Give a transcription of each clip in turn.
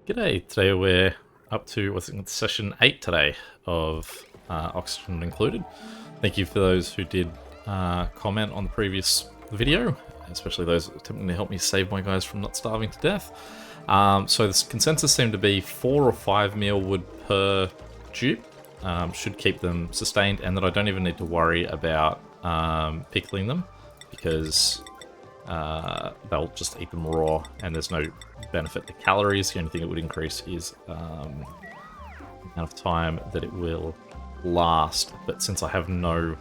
G'day, today we're up to, session 8 today of Oxygen Included. Thank you for those who did comment on the previous video, especially those attempting to help me save my guys from not starving to death. So the consensus seemed to be 4 or 5 meal wood per dupe. Should keep them sustained, and that I don't even need to worry about pickling them, because they'll just eat them raw, and there's no benefit to calories. The only thing it would increase is the amount of time that it will last. But since I have no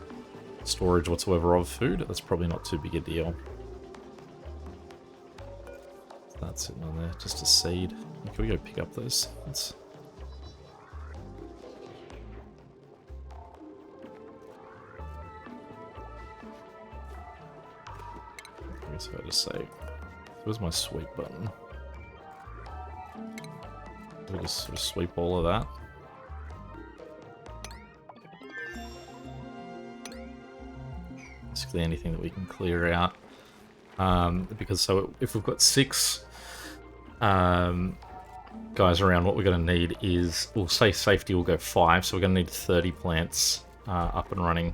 storage whatsoever of food, that's probably not too big a deal. So that's sitting on there, just a seed. Can we go pick up those seeds? I guess if I just say, where's my sweep button? We just sort of sweep all of that. Basically anything that we can clear out. Because so if we've got 6 guys around, what we're going to need is, we'll say safety will go 5, so we're going to need 30 plants up and running.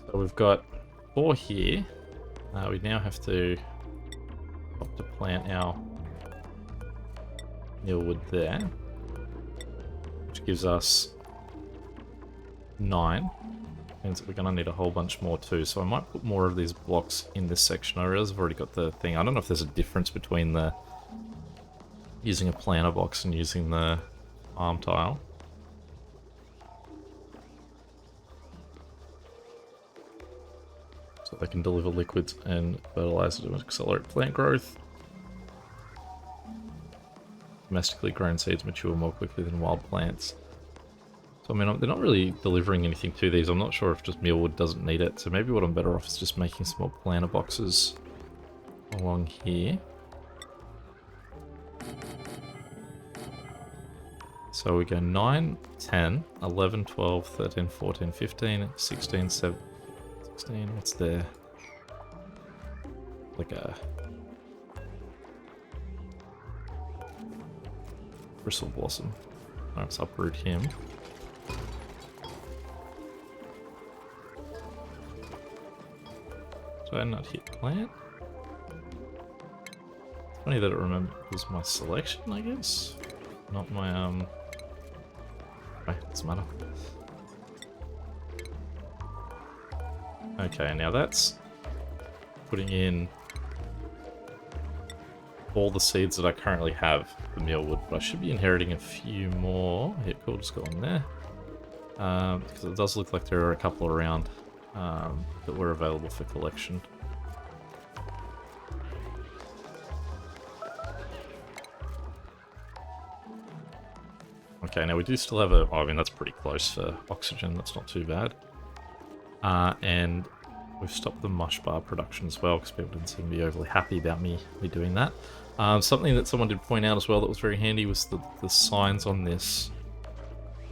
So we've got 4 here. We now have to plant our mealwood there, which gives us 9. Means that we're going to need a whole bunch more too, so I might put more of these blocks in this section. I realize I've already got the thing. I don't know if there's a difference between the using a planter box and using the farm tile. So they can deliver liquids and fertilizer to accelerate plant growth. Domestically grown seeds mature more quickly than wild plants. So I mean, they're not really delivering anything to these. I'm not sure if just mealwood doesn't need it. So maybe what I'm better off is just making some more planter boxes along here. So we go 9, 10, 11, 12, 13, 14, 15, 16, 17, 16. What's there? Like a bristle blossom. Let's uproot him. Did I not hit plant? It's funny that it remembers my selection, I guess. Not my, Right, doesn't matter. Okay, now that's putting in all the seeds that I currently have for mealwood, but I should be inheriting a few more. Yeah, cool, just go on there. Because it does look like there are a couple around that were available for collection. Okay, now we do still have a... Oh, I mean, that's pretty close for oxygen. That's not too bad. And we've stopped the mush bar production as well, because people didn't seem to be overly happy about me doing that. Something that someone did point out as well that was very handy was the signs on this,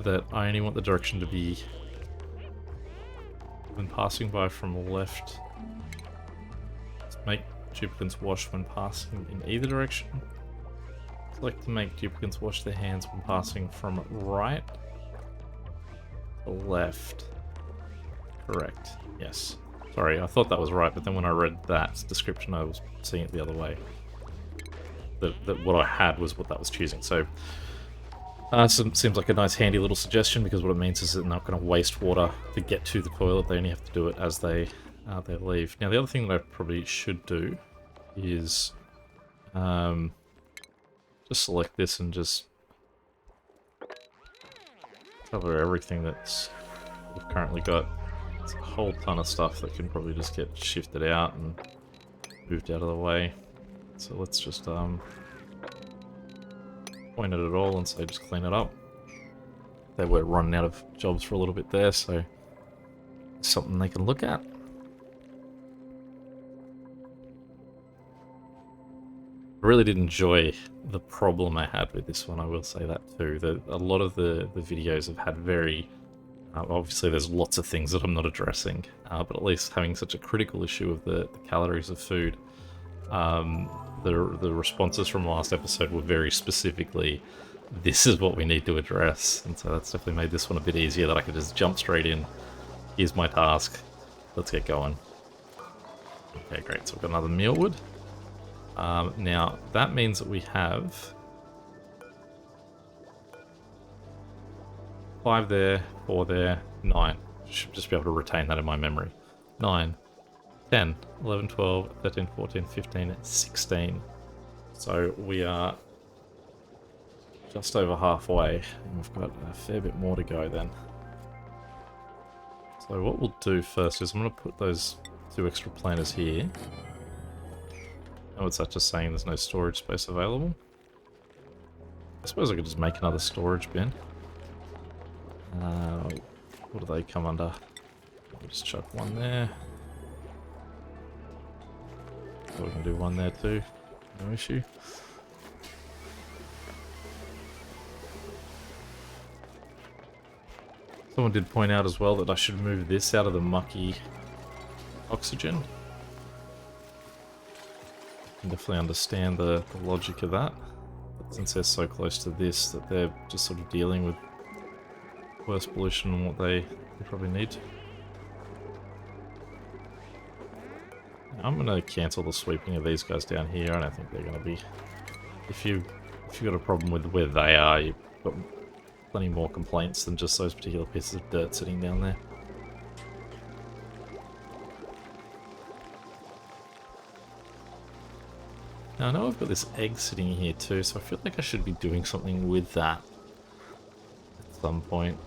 that I only want the direction to be when passing by from left. Make duplicants wash when passing in either direction. I'd like to make duplicants wash their hands when passing from right to left. Correct. Yes. Sorry, I thought that was right, but then when I read that description, I was seeing it the other way. That what I had was what that was choosing. So, seems like a nice handy little suggestion, because what it means is that they're not going to waste water to get to the toilet. They only have to do it as they leave. Now, the other thing that I probably should do is just select this and just cover everything that's we've currently got. It's a whole ton of stuff that can probably just get shifted out and moved out of the way. So let's just point at it all and say just clean it up. They were running out of jobs for a little bit there, so it's something they can look at. I really did enjoy the problem I had with this one, I will say that too. A lot of the videos have had very... obviously there's lots of things that I'm not addressing, but at least having such a critical issue of the calories of food the responses from last episode were very specifically, this is what we need to address, and so that's definitely made this one a bit easier, that I could just jump straight in. Here's my task. Let's get going. Okay, great. So we've got another mealwood. Now, that means that we have 5 there, 4 there, 9. Should just be able to retain that in my memory. 9, 10, 11, 12, 13, 14, 15, 16. So we are just over halfway, and we've got a fair bit more to go then. So what we'll do first is I'm going to put those 2 extra planters here. Oh, it's that just saying there's no storage space available? I suppose I could just make another storage bin. What do they come under? I'll just chuck one there. So we can do one there too, no issue. Someone did point out as well that I should move this out of the mucky oxygen. I can definitely understand the logic of that. But since they're so close to this, that they're just sort of dealing with worse pollution than what they probably need. I'm going to cancel the sweeping of these guys down here. I don't think they're going to be... If you've got a problem with where they are, you've got plenty more complaints than just those particular pieces of dirt sitting down there. Now I know I've got this egg sitting here too, so I feel like I should be doing something with that at some point.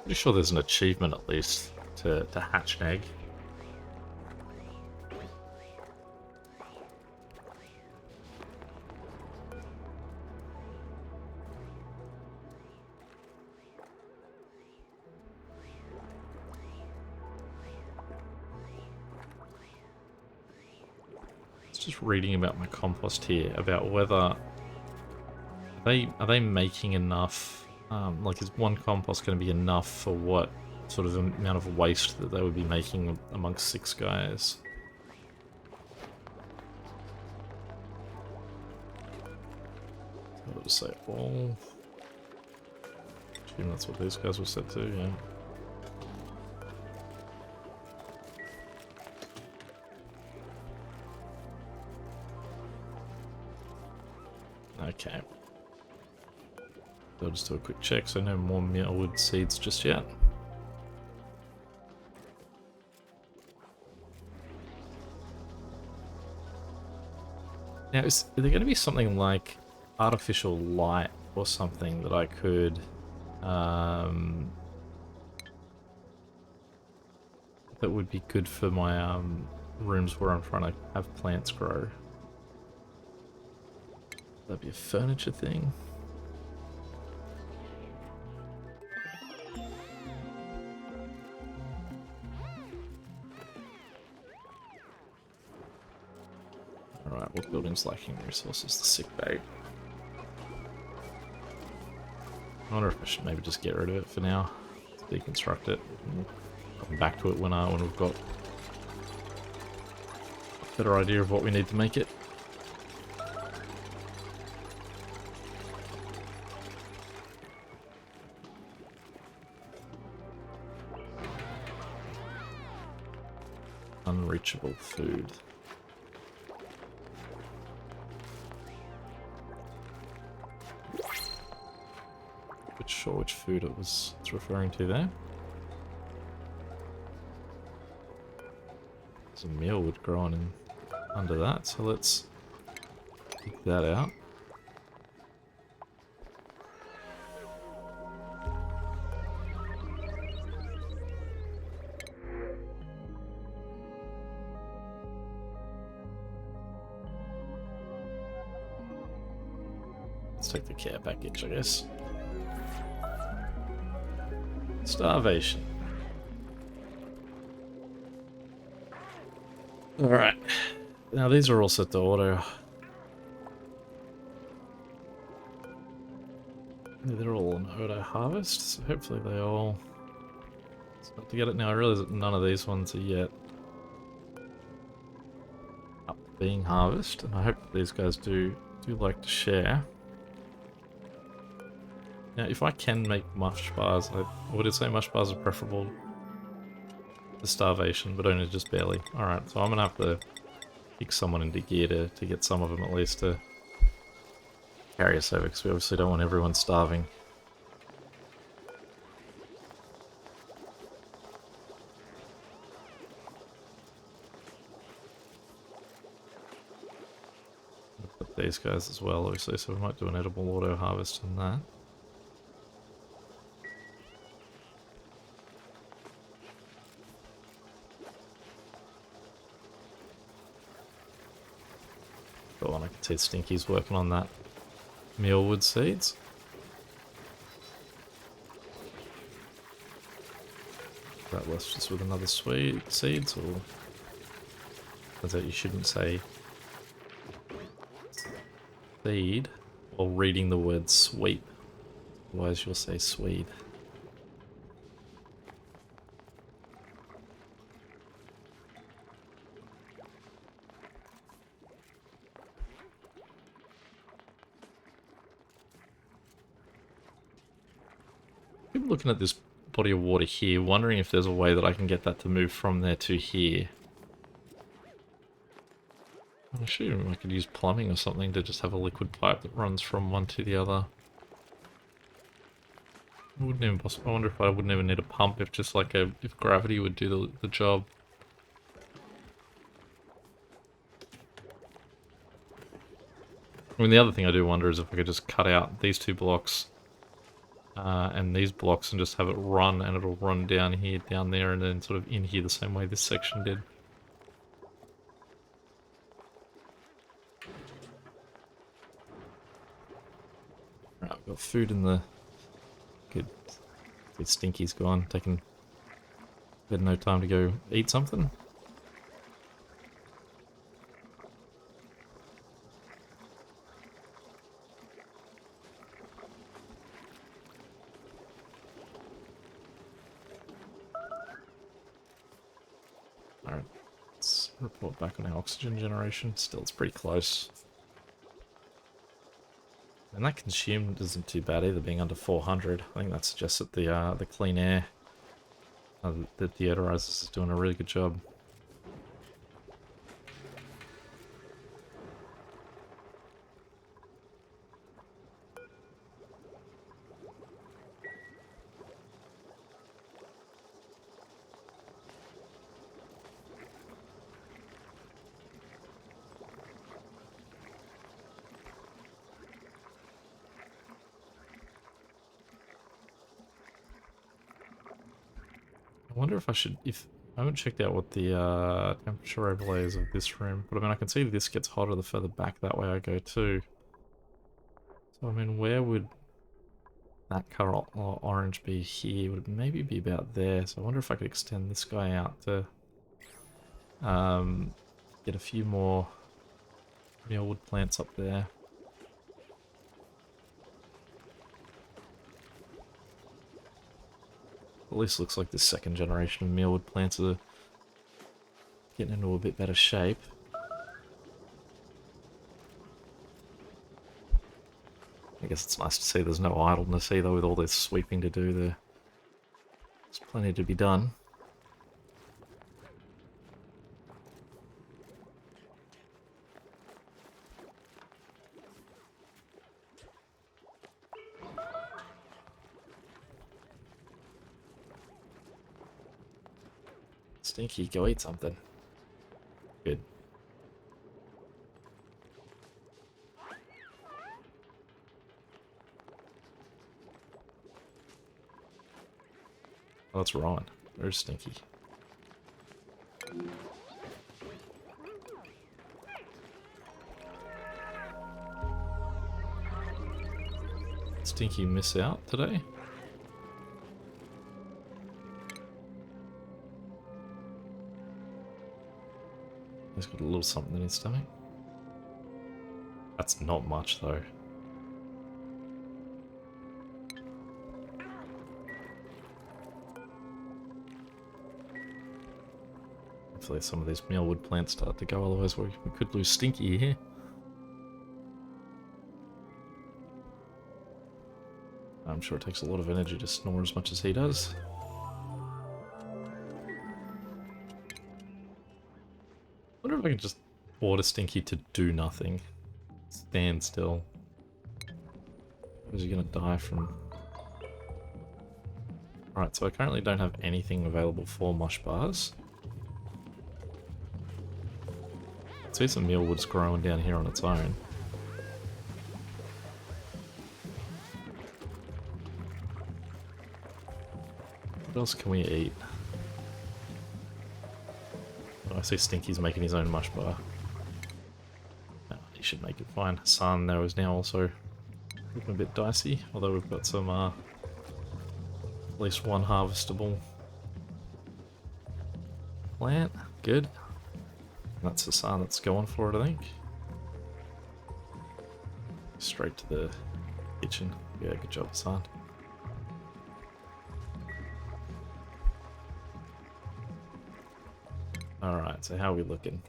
Pretty sure there's an achievement at least to hatch an egg. Just reading about my compost here, about whether are they making enough, like is one compost going to be enough for what sort of amount of waste that they would be making amongst 6 guys. I'll just say all. Assume that's what these guys were set to, yeah. Okay. I'll just do a quick check, so no more mealwood seeds just yet. Now, is there going to be something like artificial light or something that I could... that would be good for my rooms where I'm trying to have plants grow? That'd be a furniture thing. Alright, what building's lacking resources? The sick bay. I wonder if I should maybe just get rid of it for now. Deconstruct it. And come back to it when we've got a better idea of what we need to make it. Unreachable food. Not sure which food it's referring to there. There's a mealwood growing in under that, so let's dig that out. Let's take the care package, I guess. Starvation. Alright. Now these are all set to auto. They're all on auto harvest, so hopefully they all start to get it. Now I realize that none of these ones are yet being harvest, and I hope that these guys do like to share. Now, if I can make mush bars, I would say mush bars are preferable to starvation, but only just barely. Alright, so I'm gonna have to kick someone into gear to get some of them at least to carry us over, because we obviously don't want everyone starving. Put these guys as well, obviously, so we might do an edible auto harvest on that. Go on, I can see Stinky's working on that mealwood seeds. That left us with another seeds, or is that you shouldn't say seed while reading the word sweep. Otherwise you'll say Swede. I'm looking at this body of water here, wondering if there's a way that I can get that to move from there to here. I'm sure I could use plumbing or something to just have a liquid pipe that runs from one to the other. It wouldn't even I wonder if I wouldn't even need a pump if just like if gravity would do the job. I mean, the other thing I do wonder is if I could just cut out these two blocks and these blocks and just have it run, and it'll run down here, down there, and then sort of in here the same way this section did. Right, I've got food in the... Good. Stinky's gone, had no time to go eat something. Alright, let's report back on our oxygen generation. Still, it's pretty close. And that consumed isn't too bad either, being under 400. I think that suggests that the clean air, the deodorizers is doing a really good job. I wonder if I should, I haven't checked out what the temperature overlay is of this room, but I mean I can see this gets hotter the further back that way I go too. So I mean, where would that color orange be here? Would it maybe be about there? So I wonder if I could extend this guy out to get a few more mealwood plants up there. At least looks like the second generation of mealwood plants are getting into a bit better shape. I guess it's nice to see there's no idleness either with all this sweeping to do there. There's plenty to be done. Stinky, go eat something. Good. Oh, that's Ron. Where's Stinky? Stinky miss out today? He's got a little something in his stomach. That's not much though. Hopefully some of these mealwood plants start to go, otherwise we could lose Stinky here. I'm sure it takes a lot of energy to snore as much as he does. I wonder if I can just order Stinky to do nothing. Stand still. Or is he gonna die from... Alright, so I currently don't have anything available for mush bars. I see some mealwood's growing down here on its own. What else can we eat? Oh, I see Stinky's making his own mush bar. Oh, he should make it fine. Hassan though is now also looking a bit dicey, although we've got some at least one harvestable plant. Good. And that's Hassan that's going for it, I think. Straight to the kitchen. Yeah, good job, Hassan. Alright, so how are we looking?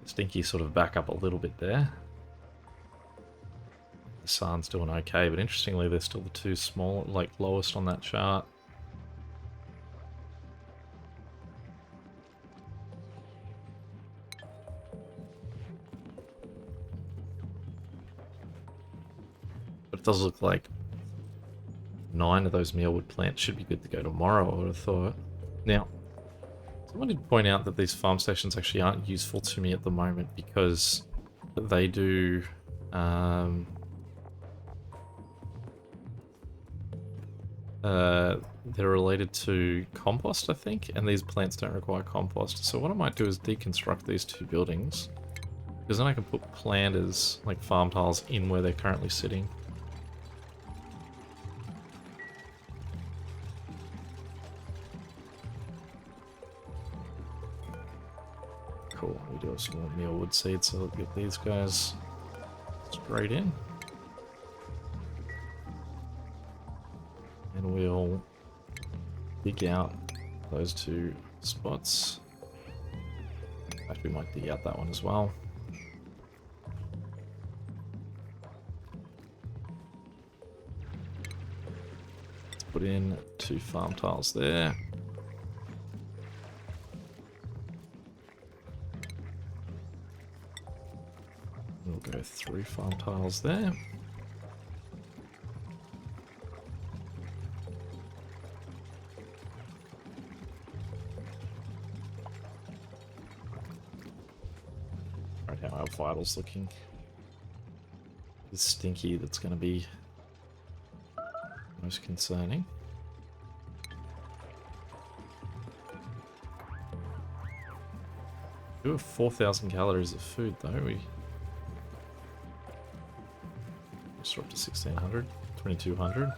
Stinky sort of back up a little bit there. Hassan's doing okay, but interestingly they're still the two small, like lowest on that chart. But it does look like 9 of those mealwood plants should be good to go tomorrow, I would have thought. Now, someone did point out that these farm stations actually aren't useful to me at the moment because they do they're related to compost, I think, and these plants don't require compost. So what I might do is deconstruct these two buildings, because then I can put planters, like farm tiles, in where they're currently sitting. Cool, we do have some more mealwood seeds, so I'll get these guys straight in. And we'll dig out those two spots. In fact, we might dig out that one as well. Let's put in 2 farm tiles there. We'll go 3 farm tiles there. Right, how our vitals looking. It's Stinky that's going to be most concerning. We have 4,000 calories of food though. We're up to 1,600, 2,200.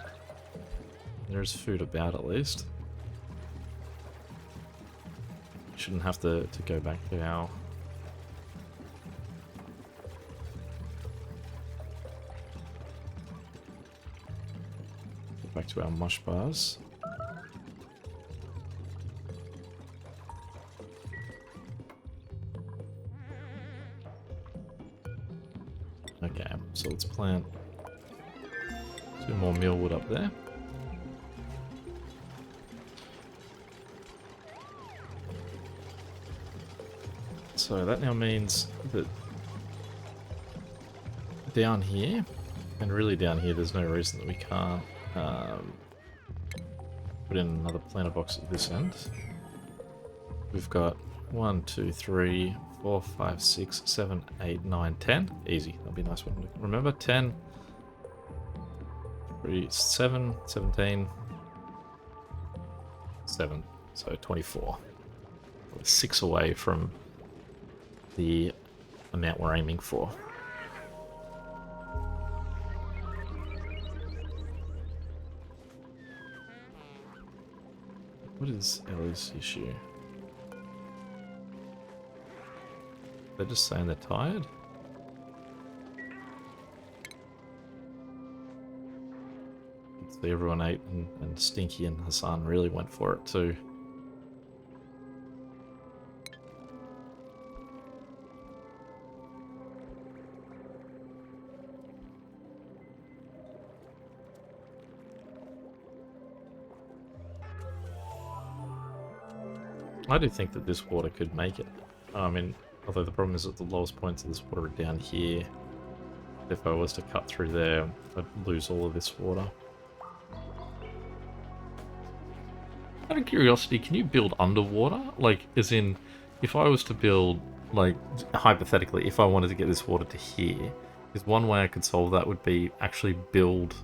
There's food about at least. Shouldn't have to go back to our mush bars. Okay, so let's plant 2 more mealwood up there. So that now means that down here, and really down here, there's no reason that we can't put in another planter box at this end. We've got 1, 2, 3, 4, 5, 6, 7, 8, 9, 10. Easy. That'll be a nice one to remember. 10, 3, 7, 17, 7. So 24. We're 6 away from the amount we're aiming for. What is Ellie's issue? They're just saying they're tired? See, everyone ate, and Stinky and Hassan really went for it too. I do think that this water could make it. I mean, although the problem is that the lowest points of this water are down here. If I was to cut through there, I'd lose all of this water. Out of curiosity, can you build underwater? Like, as in, if I was to build, like, hypothetically, if I wanted to get this water to here, is one way I could solve that would be actually build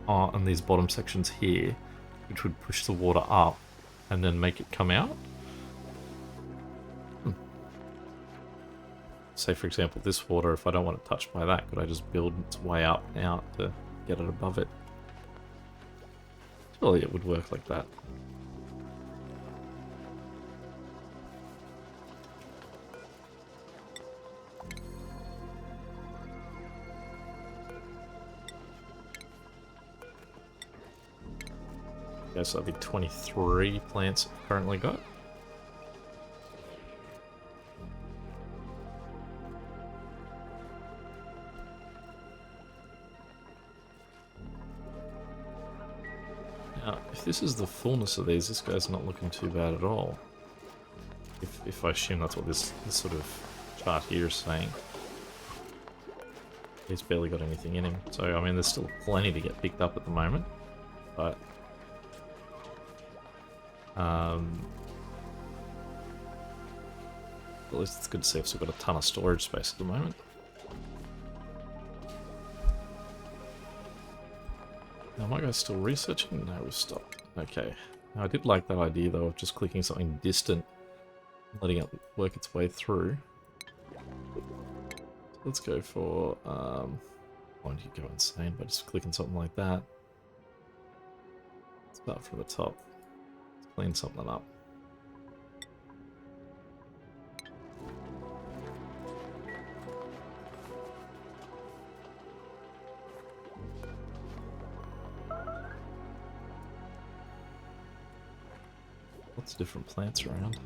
on these bottom sections here, which would push the water up and then make it come out. Say, for example, this water, if I don't want it touched by that, could I just build its way up and out to get it above it? Surely it would work like that. Okay, so that'd be 23 plants I've currently got. Now, if this is the fullness of these, this guy's not looking too bad at all. If I assume that's what this sort of chart here is saying. He's barely got anything in him. So, I mean, there's still plenty to get picked up at the moment. But at least it's good to see I've still got a ton of storage space at the moment. Now, am I guys still researching? No, we've stopped. Okay. Now, I did like that idea, though, of just clicking something distant, letting it work its way through. Let's go for, why don't you go insane by just clicking something like that. Start from the top. Let's clean something up. Lots of different plants around.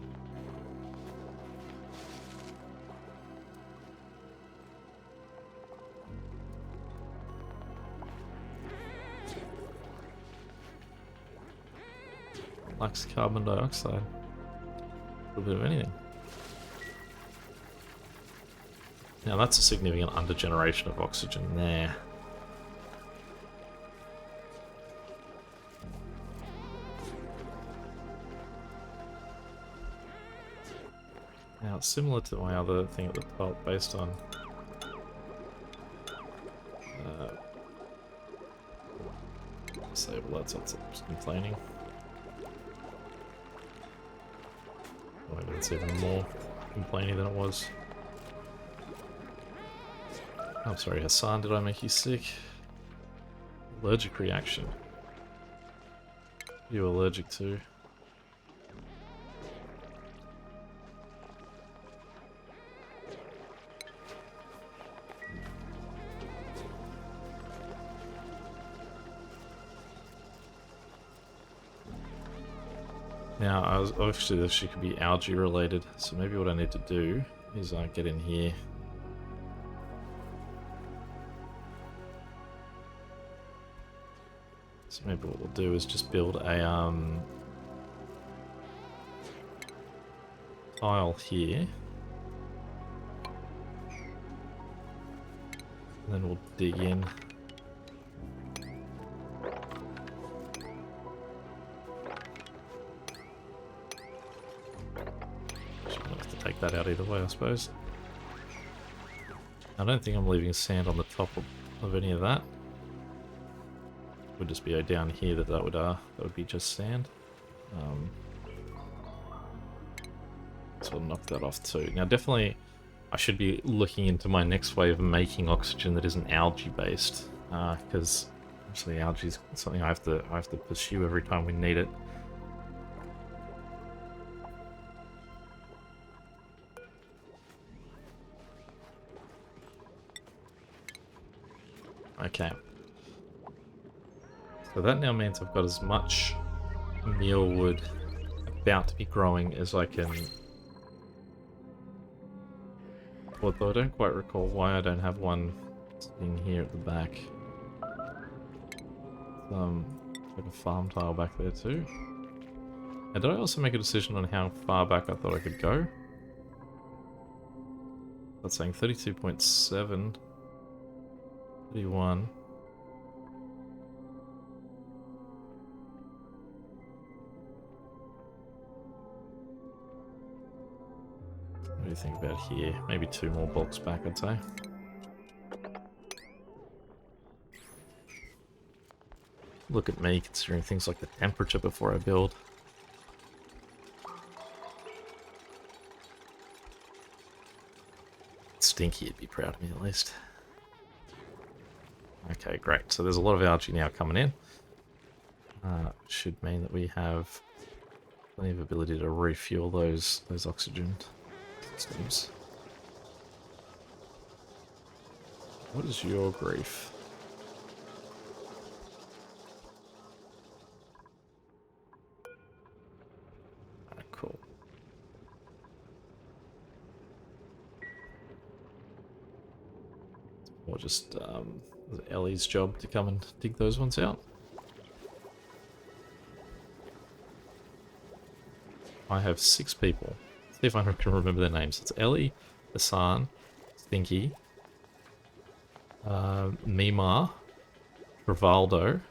Likes carbon dioxide. A little bit of anything. Now that's a significant undergeneration of oxygen there. Now it's similar to my other thing at the top, based on disable that, so it's complaining. Maybe it's even more complaining than it was. I'm sorry, Hassan, did I make you sick? Allergic reaction. What are you allergic to? Now, obviously this could be algae related, so maybe what I need to do is get in here. So maybe what we'll do is just build a tile here. And then we'll dig in. Take that out either way, I suppose. I don't think I'm leaving sand on the top of any of that. Would just be down here that would be just sand. So I'll knock that off too. Now, definitely, I should be looking into my next way of making oxygen that isn't algae based, because obviously algae is something I have to pursue every time we need it. Okay. So that now means I've got as much mealwood about to be growing as I can. Although I don't quite recall why I don't have one sitting here at the back. Like a farm tile back there too. And did I also make a decision on how far back I thought I could go? That's saying 32.7, 31. What do you think about here? Maybe 2 more blocks back, I'd say. Look at me considering things like the temperature before I build. Stinky would be proud of me at least. Okay, great. So there's a lot of algae now coming in. Should mean that we have plenty of ability to refuel those oxygen systems. What is your grief? Alright, cool. Or just Ellie's job to come and dig those ones out. I have 6 people. See if I can remember their names. It's Ellie, Hassan, Stinky, Mima, Rivaldo,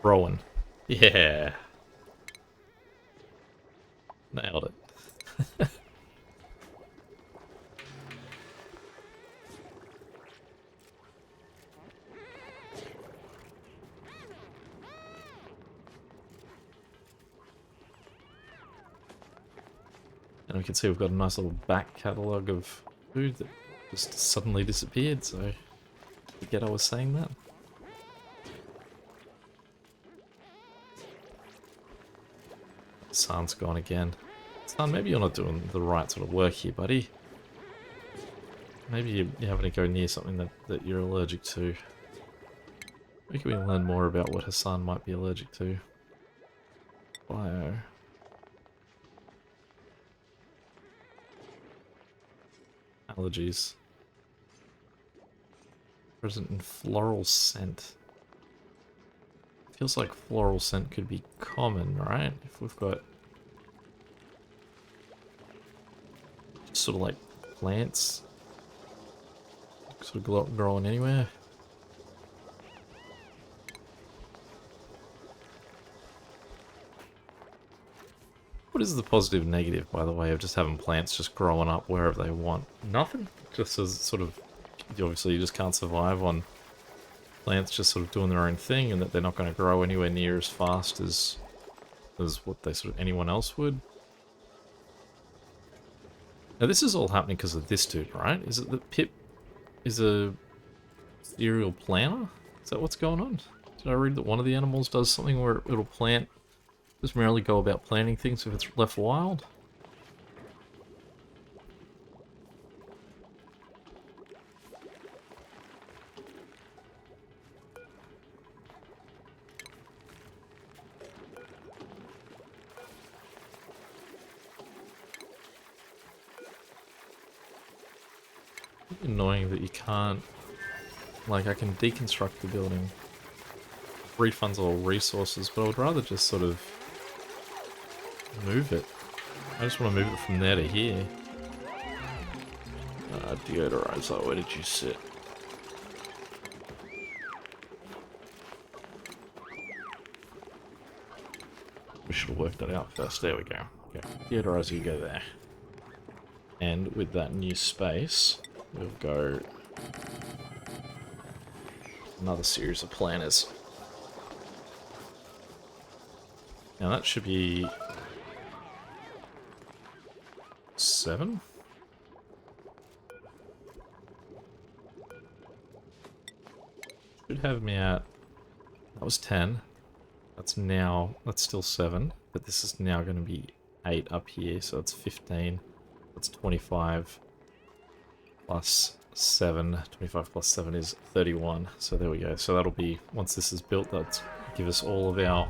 Rowan. Yeah. Nailed it. And we can see we've got a nice little back catalogue of food that just suddenly disappeared, so I forget I was saying that. Sun's gone again. Sun, maybe you're not doing the right sort of work here, buddy. Maybe you're having to go near something that you're allergic to. Maybe we can learn more about what Hassan might be allergic to. Bio. Allergies. Present in floral scent. Feels like floral scent could be common, right? If we've got sort of like plants sort of growing anywhere. What is the positive and negative, by the way, of just having plants just growing up wherever they want? Nothing. Just as sort of, obviously you just can't survive on plants just sort of doing their own thing, and that they're not going to grow anywhere near as fast as what they sort of anyone else would. Now this is all happening because of this dude, right? Is it that Pip is a serial planter? Is that what's going on? Did I read that one of the animals does something where it'll plant, just merely go about planting things if it's left wild? Annoying that you can't, like, I can deconstruct the building, refunds all resources, but I would rather just sort of move it. I just want to move it from there to here. Deodorizer, where did you sit? We should have worked that out first. There we go. Okay, deodorizer, you go there. And with that new space, we'll go another series of planters. Now that should be 7. Should have me at, that was 10. That's still 7, but this is now going to be 8 up here, so it's 15. That's 25 plus 7. 25 plus 7 is 31. So there we go. So that'll be, once this is built, that'll give us all of our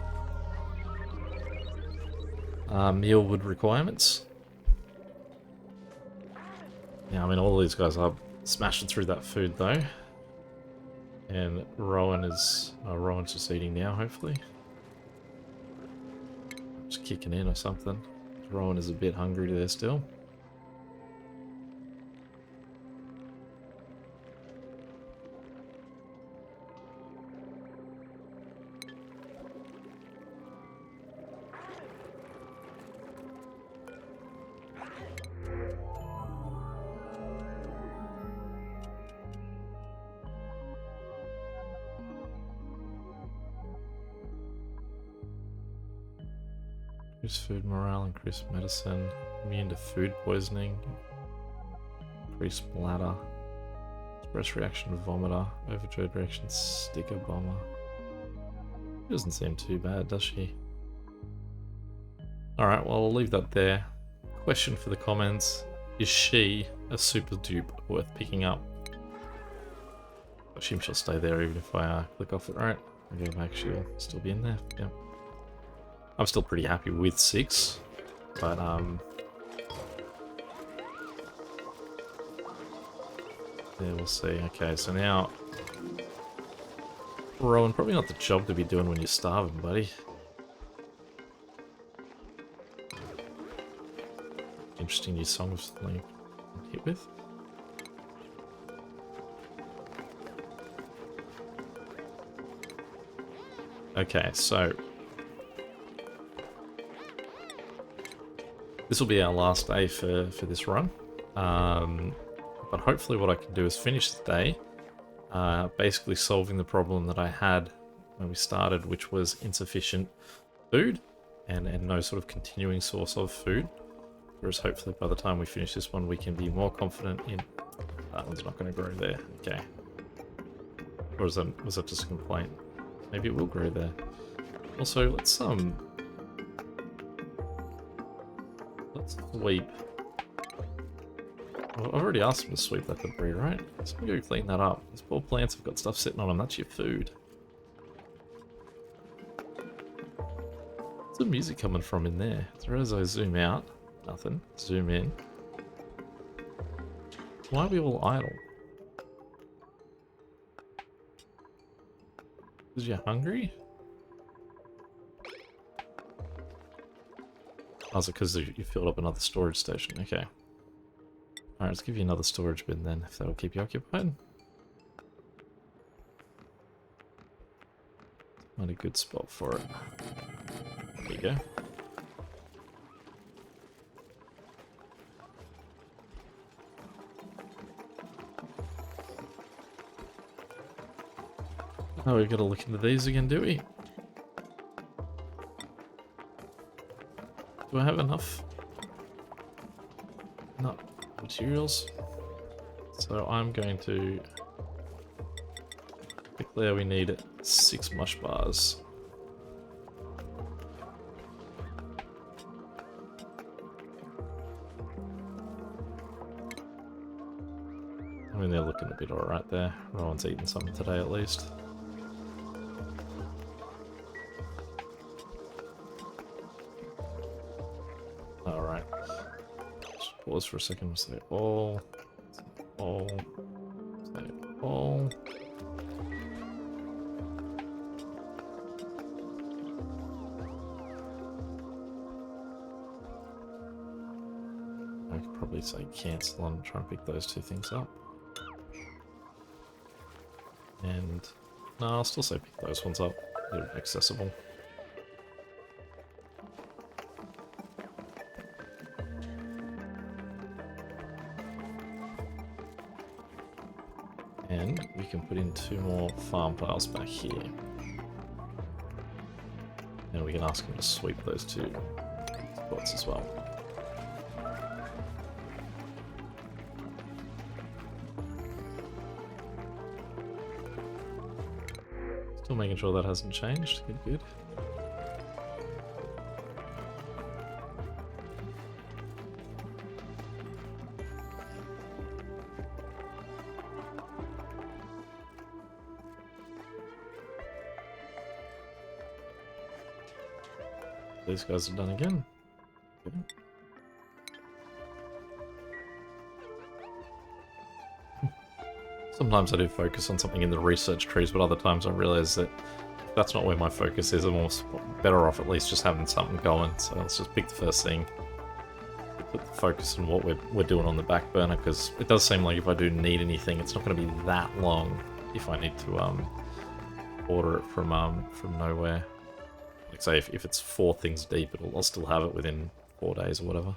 mealwood requirements. Yeah, I mean, all these guys are smashing through that food though. And Rowan's just eating now, hopefully. just kicking in or something. Rowan is a bit hungry there still. Increase food morale, increase medicine, immune to food poisoning, increase bladder, express reaction to vomiter, overjoyed reaction sticker bomber. She doesn't seem too bad, does she? Alright, well I'll leave that there. Question for the comments, is she a super dupe worth picking up? I assume she'll stay there even if I click off it. Alright, I'll go back, she'll still be in there, yep. I'm still pretty happy with 6, but yeah, we'll see. Okay, so now Rowan, probably not the job to be doing when you're starving, buddy. Interesting new song of something hit with. Okay, so this will be our last day for this run, but hopefully what I can do is finish the day, basically solving the problem that I had when we started, which was insufficient food and no sort of continuing source of food, whereas hopefully by the time we finish this one we can be more confident in... That one's not going to grow there, okay. Or was that just a complaint? Maybe it will grow there. Also, let's sweep. I've already asked him to sweep that debris, right? Let's go clean that up. These poor plants have got stuff sitting on them. That's your food. What's the music coming from in there? So as I zoom out, nothing. Zoom in. Why are we all idle? Because you're hungry? Oh, is it because you filled up another storage station? Okay. Alright, let's give you another storage bin then, if that'll keep you occupied. Not a good spot for it. There you go. Oh, we've got to look into these again, do we? Do I have enough materials? So I'm going to declare we need 6 mush bars. I mean, they're looking a bit alright there. Rowan's eaten something today at least. Pause for a second, say all. I could probably say cancel and try and pick those 2 things up. And no, I'll still say pick those ones up. They're accessible. And we can put in 2 more farm piles back here. And we can ask him to sweep those 2 spots as well. Still making sure that hasn't changed. Good, good. These guys are done again. Okay. Sometimes I do focus on something in the research trees, but other times I realize that that's not where my focus is. I'm almost better off at least just having something going. So let's just pick the first thing. Put the focus on what we're doing on the back burner, because it does seem like if I do need anything, it's not going to be that long if I need to order it from nowhere. Like say if it's 4 things deep, I'll still have it within 4 days or whatever.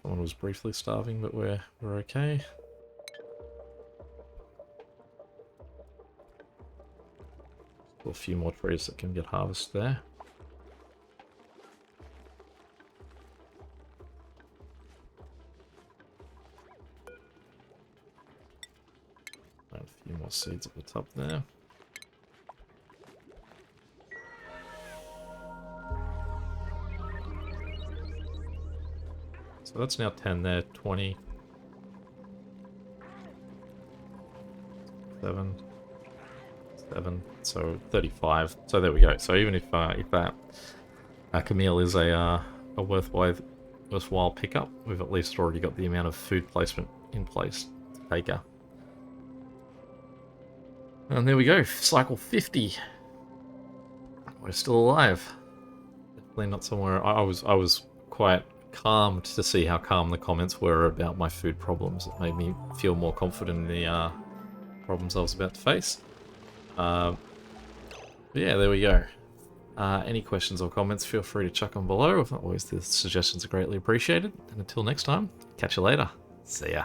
Someone was briefly starving, but we're okay. Still a few more trees that can get harvested there. And a few more seeds at the top there. So that's now 10 there, 20. 7, so 35. So there we go. So even if that Camille is a worthwhile pickup, we've at least already got the amount of food placement in place to take her. And there we go, cycle 50. We're still alive. Definitely not somewhere. I was quite calmed to see how calm the comments were about my food problems. It made me feel more confident in the problems I was about to face. But yeah, there we go. Any questions or comments, feel free to chuck them below. Always, the suggestions are greatly appreciated. And until next time, catch you later. See ya.